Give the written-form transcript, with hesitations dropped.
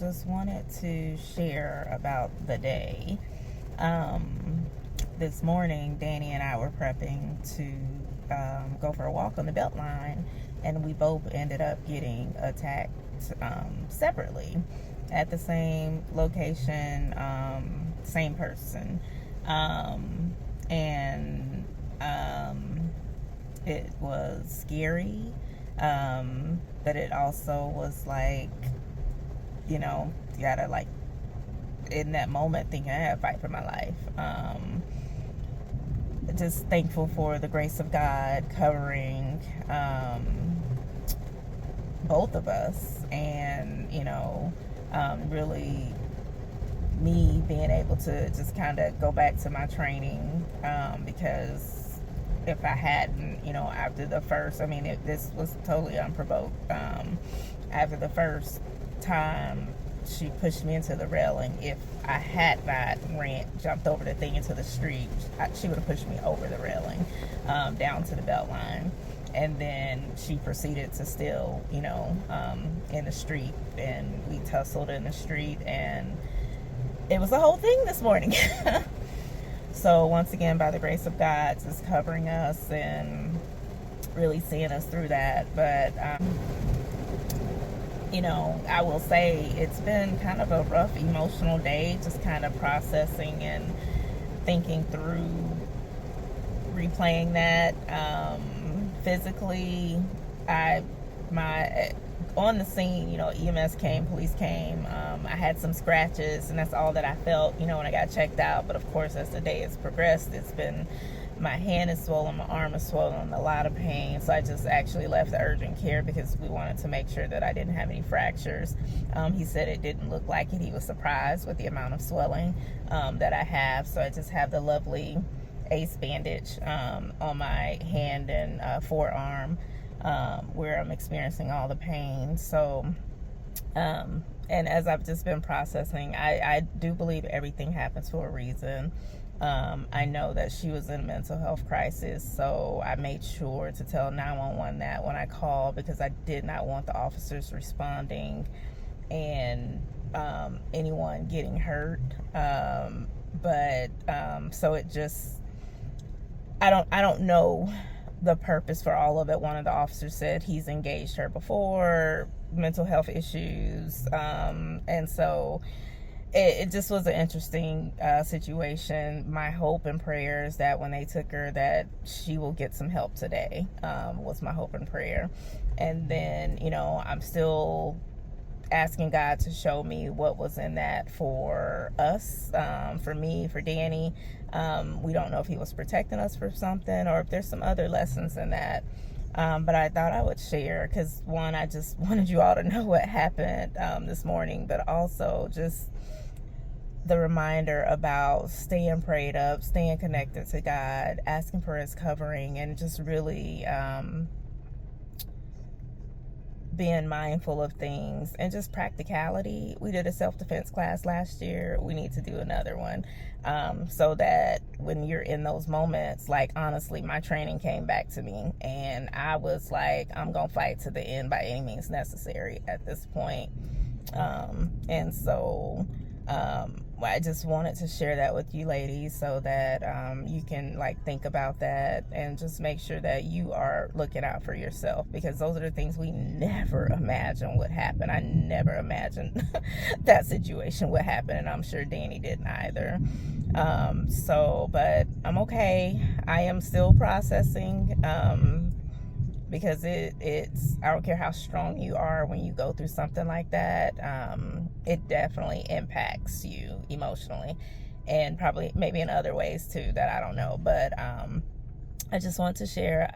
just wanted to share about the day. This morning, Danny and I were prepping to go for a walk on the Beltline, and we both ended up getting attacked separately at the same location, same person. And it was scary, but it also was like, you gotta like in that moment thinking I had to fight for my life. Just thankful for the grace of God covering both of us, and really me being able to just kind of go back to my training, because if I hadn't, after the first, this was totally unprovoked. After the first time she pushed me into the railing, if I had not jumped over the thing into the street, she would have pushed me over the railing, down to the Beltline. And then she proceeded to still, in the street, and we tussled in the street, and it was a whole thing this morning. So once again, by the grace of God, just covering us and really seeing us through that. But I will say it's been kind of a rough emotional day, just kind of processing and thinking through, replaying that. Physically, on the scene, EMS came, police came. I had some scratches, and that's all that I felt, when I got checked out. But of course, as the day has progressed, my hand is swollen, my arm is swollen, a lot of pain. So I just actually left the urgent care because we wanted to make sure that I didn't have any fractures. He said it didn't look like it. He was surprised with the amount of swelling that I have. So I just have the lovely ACE bandage on my hand and forearm, where I'm experiencing all the pain. So, and as I've just been processing, I do believe everything happens for a reason. I know that she was in a mental health crisis, so I made sure to tell 911 that when I called, because I did not want the officers responding and anyone getting hurt. So it just, I don't know the purpose for all of it. One of the officers said he's engaged her before, mental health issues, and so it just was an interesting situation. My hope and prayer is that when they took her, that she will get some help today, was my hope and prayer. And then, I'm still asking God to show me what was in that for us, for me, for Danny. We don't know if he was protecting us for something, or if there's some other lessons in that. But I thought I would share, because one, I just wanted you all to know what happened this morning, but also just the reminder about staying prayed up, staying connected to God, asking for his covering, and just really being mindful of things, and just practicality. We did a self-defense class last year. We need to do another one, so that when you're in those moments, like, honestly, my training came back to me, and I was like, I'm gonna fight to the end by any means necessary at this point. And so I just wanted to share that with you ladies, so that you can think about that, and just make sure that you are looking out for yourself, because those are the things we never imagined would happen. I never imagined that situation would happen, and I'm sure Danny didn't either. But I'm okay. I am still processing, because it's I don't care how strong you are, when you go through something like that, it definitely impacts you emotionally, and probably maybe in other ways too that I don't know. But I just want to share.